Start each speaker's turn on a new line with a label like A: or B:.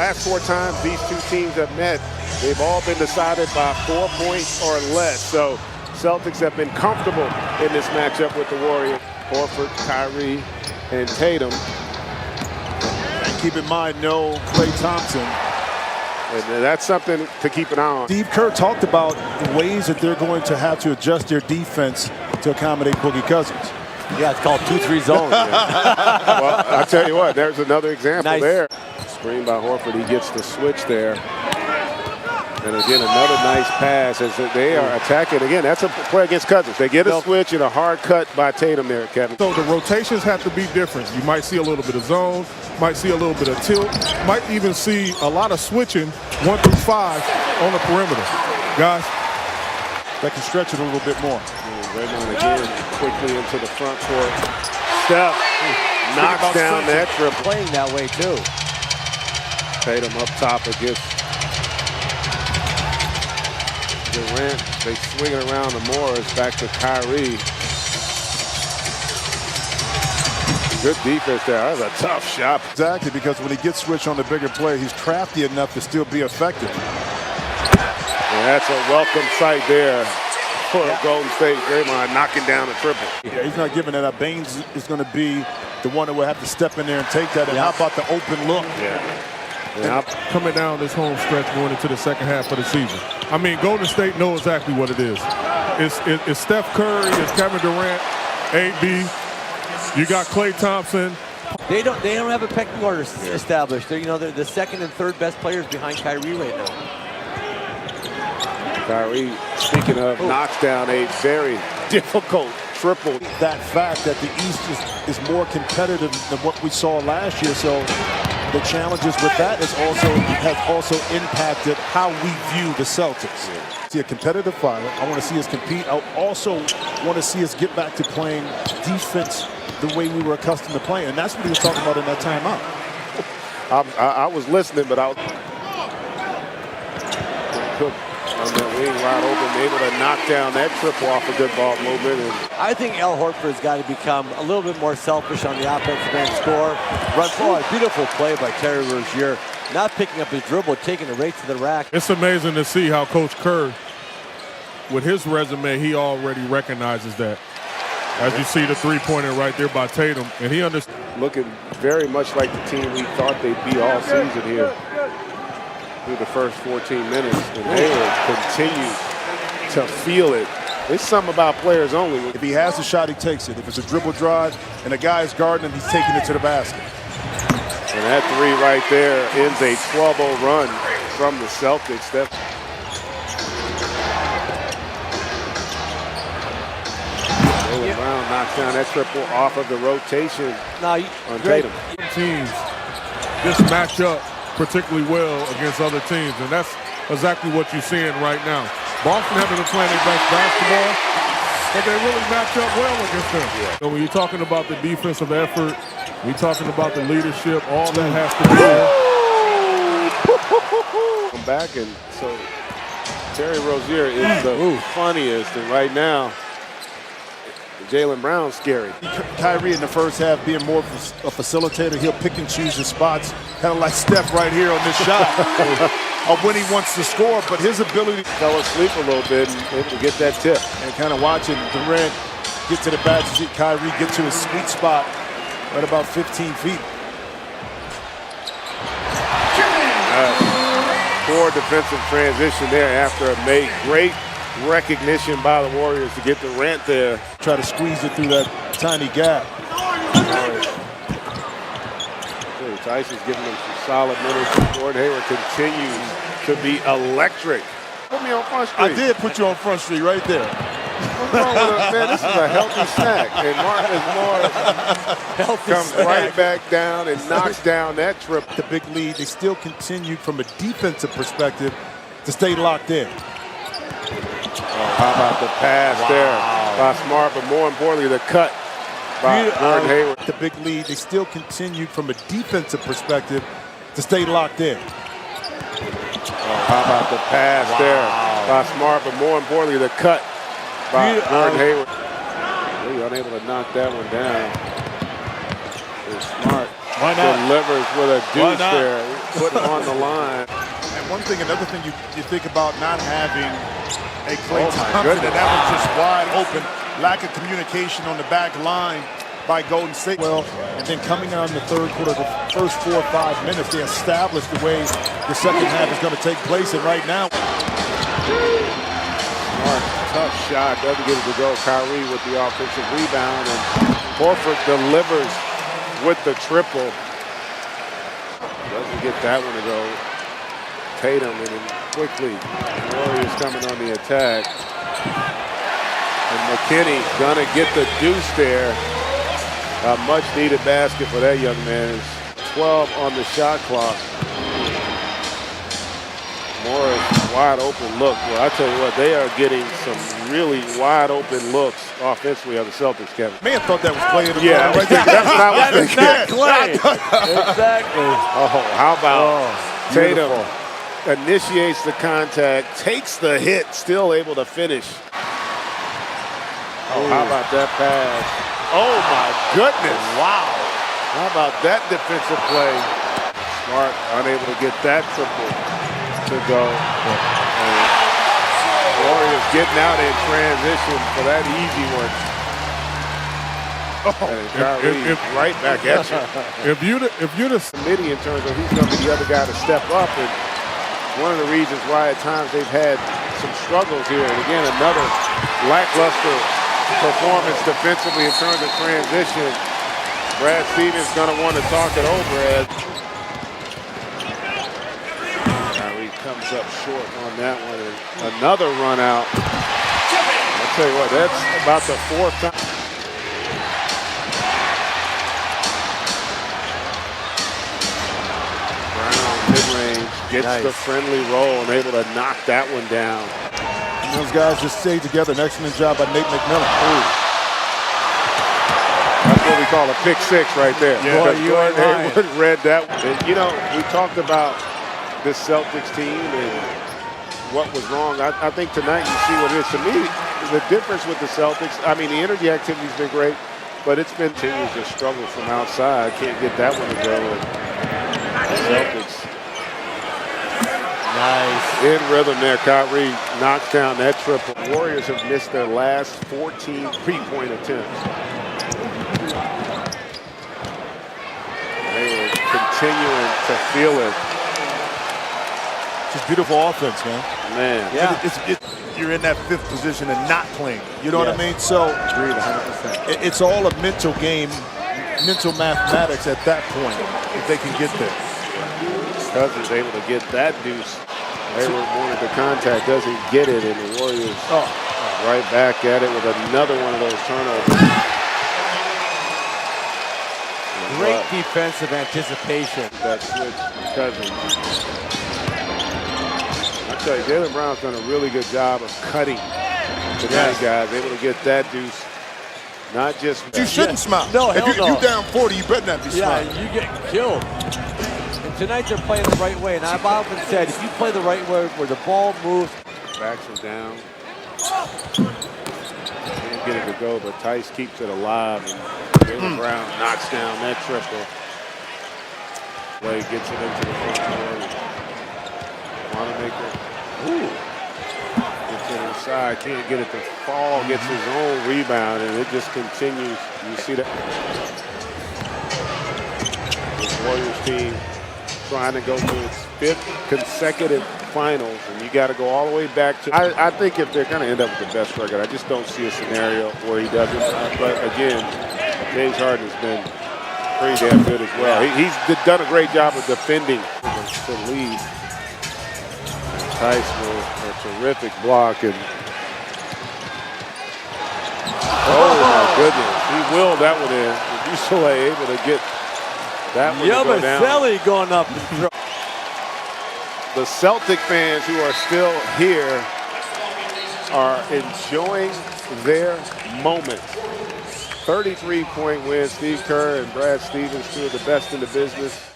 A: last 4 times these two teams have met, they've all been decided by 4 points or less. So Celtics have been comfortable in this matchup with the Warriors. Horford, Kyrie, and Tatum.
B: And keep in mind, no Klay Thompson.
A: And that's something to keep an eye on.
B: Steve Kerr talked about the ways that they're going to have to adjust their defense to accommodate Boogie Cousins.
C: Yeah, it's called 2-3 zone.
A: Well, I'll tell you what, there's another example
C: Nice.
A: there. Screen by Horford, he gets the switch there. And again, another nice pass as they are attacking. Again, that's a play against Cousins. They get a switch and a hard cut by Tatum there, Kevin.
D: So the rotations have to be different. You might see a little bit of zone, might see a little bit of tilt, might even see a lot of switching 1 through 5 on the perimeter. Guys,
B: That can stretch it a little bit more.
A: Raymond again quickly into the front court. Steph knocks down that triple.
C: Playing that way, too.
A: Tatum up top against Durant. They swing it around the Morris. Back to Kyrie. Good defense there. That was a tough shot.
B: Exactly, because when he gets switched on the bigger play, he's crafty enough to still be effective.
A: And that's a welcome sight there for Golden State. Draymond knocking down a triple.
B: Yeah, he's not giving that up. Baines is going to be the one that will have to step in there and take that. And how about the open look?
A: Yeah.
D: coming down this home stretch going into the second half of the season. I mean, Golden State knows exactly what it is. It's Steph Curry, it's Kevin Durant, AD. You got Klay Thompson.
C: They don't have a pecking order established. They're the second and third best players behind Kyrie right now.
A: Kyrie, speaking of, knocks down a very difficult triple.
B: That fact that the East is more competitive than what we saw last year, so the challenges with that has also impacted how we view the Celtics. See a competitive fight. I want to see us compete. I also want to see us get back to playing defense the way we were accustomed to playing, and that's what he was talking about in that timeout.
A: I was listening, but I was on that wing wide open, able to knock down that triple off a good ball movement. And
C: I think Al Horford's got to become a little bit more selfish on the offensive end. Score, run forward. Beautiful play by Terry Rozier. Not picking up his dribble, taking it right to the rack.
D: It's amazing to see how Coach Kerr, with his resume, he already recognizes that. As you see the three-pointer right there by Tatum, and he understands.
A: Looking very much like the team we thought they'd be all season here through the first 14 minutes. And Hayward continues to feel it. It's something about players only.
B: If he has the shot, he takes it. If it's a dribble drive and a guy is guarding him, he's taking it to the basket.
A: And that three right there ends a 12-0 run from the Celtics. Jaylen Brown knocks down that triple off of the rotation on Tatum.
D: Teams just match up particularly well against other teams, and that's exactly what you're seeing right now. Boston having to play their best basketball, but they really match up well against them. So when you're talking about the defensive effort, we're talking about the leadership, all that has to be there.
A: Come back, and so Terry Rozier is the funniest, and right now, Jaylen Brown's scary.
B: Kyrie in the first half being more of a facilitator. He'll pick and choose his spots, kind of like Steph right here on this shot of when he wants to score, but his ability
A: fell asleep a little bit and to get that tip.
B: And kind of watching Durant get to the basket, Kyrie get to his sweet spot at about 15 feet.
A: Poor defensive transition there after a made great recognition by the Warriors to get Durant there.
B: Try to squeeze it through that tiny gap.
A: Tyson's giving them some solid minutes. Gordon Hayward continues to be electric. Put me on Front Street.
B: I did put you on Front Street right there.
A: What's wrong with us, man? This is a healthy snack. And Marcus Morris comes right back down and knocks down that triple.
B: The big lead, they still continued from a defensive perspective to stay locked in.
A: How about the pass there by Smart, but more importantly, the cut by Gordon Hayward.
B: The big lead, they still continued from a defensive perspective to stay locked in.
A: How about the pass there by Smart, but more importantly, the cut by Gordon Hayward. Really unable to knock that one down. Smart delivers with a deuce there. put on the line.
B: And another thing you think about not having a Klay
A: Oh, my
B: Thompson,
A: goodness.
B: and that was just wide open. Lack of communication on the back line by Golden State. Well, and then coming out in the third quarter, the first 4 or 5 minutes, they established the way the second half is going to take place. And right now,
A: Smart, tough shot, doesn't get it to go. Kyrie with the offensive rebound, and Horford delivers with the triple. Doesn't get that one to go. Tatum, and then quickly, the Warriors coming on the attack. And McKinney gonna get the deuce there. A much needed basket for that young man. It's 12 on the shot clock. Morris, wide open look. Well, I tell you what, they are getting some really wide open looks offensively on the Celtics, Kevin.
B: man thought that was Klay in the
A: Yeah,
B: right there.
A: that's not what they
C: Not
A: get.
C: Klay. Exactly.
A: Oh, how about Tatum
C: Beautiful.
A: initiates the contact, takes the hit, still able to finish. Oh, how about that pass? Oh, my goodness. Wow. How about that defensive play? Smart, unable to get that triple to go. And Warriors getting out in transition for that easy one. And Kyrie right back at you.
D: If you'd have
A: Committee in terms of who's going to be the other guy to step up, and one of the reasons why at times they've had some struggles here. And again, another lackluster performance defensively in terms of transition. Brad Stevens going to want to talk it over as Kyrie comes up short on that one. And another run out. I'll tell you what, that's about the 4th time. Mid-range, gets the friendly roll and able to knock that one down.
B: And those guys just stayed together. An excellent job by Nate McMillan. Ooh.
A: That's what we call a pick six right there.
B: Yeah.
C: Boy, you ain't lying.
A: Hayward read that one. And, you know, we talked about this Celtics team and what was wrong. I think tonight you see what it is. To me, the difference with the Celtics, I mean, the energy activity's been great, but it's been continues to struggle from outside. Can't get that one to go. And Celtics.
C: Nice.
A: In rhythm there, Kyrie knocks down that triple. Warriors have missed their last 14 3-point attempts. They are continuing to feel it.
B: Just beautiful offense, man.
A: Man.
C: Yeah.
B: You're in that 5th position and not playing. You know what I mean? So
A: Agreed 100%.
B: it's all a mental game, mental mathematics at that point, if they can get there.
A: Cousins able to get that deuce. Hayward wanted the contact, doesn't get it, and the Warriors right back at it with another one of those turnovers.
C: Great defensive anticipation.
A: That switch from Cousins. I tell you, Jaylen Brown's done a really good job of cutting tonight, guys. Able to get that deuce. Not just
B: You shouldn't smile.
C: No,
B: if
C: hell no.
B: you down 40, you better not be
C: Yeah,
B: smiling.
C: you get killed. And tonight they're playing the right way. And I've often said, if you play the right way where the ball moves.
A: backs him down. Can't get it to go, but Tice keeps it alive. And Jaylen Brown knocks down that triple. Play gets it into the front court. Wanamaker. Gets it inside, can't get it to fall, gets his own rebound, and it just continues. You see that? This Warriors team trying to go to its 5th consecutive finals, and you got to go all the way back to. I think if they're going to end up with the best record, I just don't see a scenario where he doesn't. But again, James Harden has been pretty damn good as well. He's done a great job of defending to lead. Tice with a terrific block, and oh my goodness, he willed that one in. Usually able to get that one to go down.
C: Yabusele going up and throw.
A: The Celtic fans who are still here are enjoying their moment. 33-point win. Steve Kerr and Brad Stevens, two of the best in the business.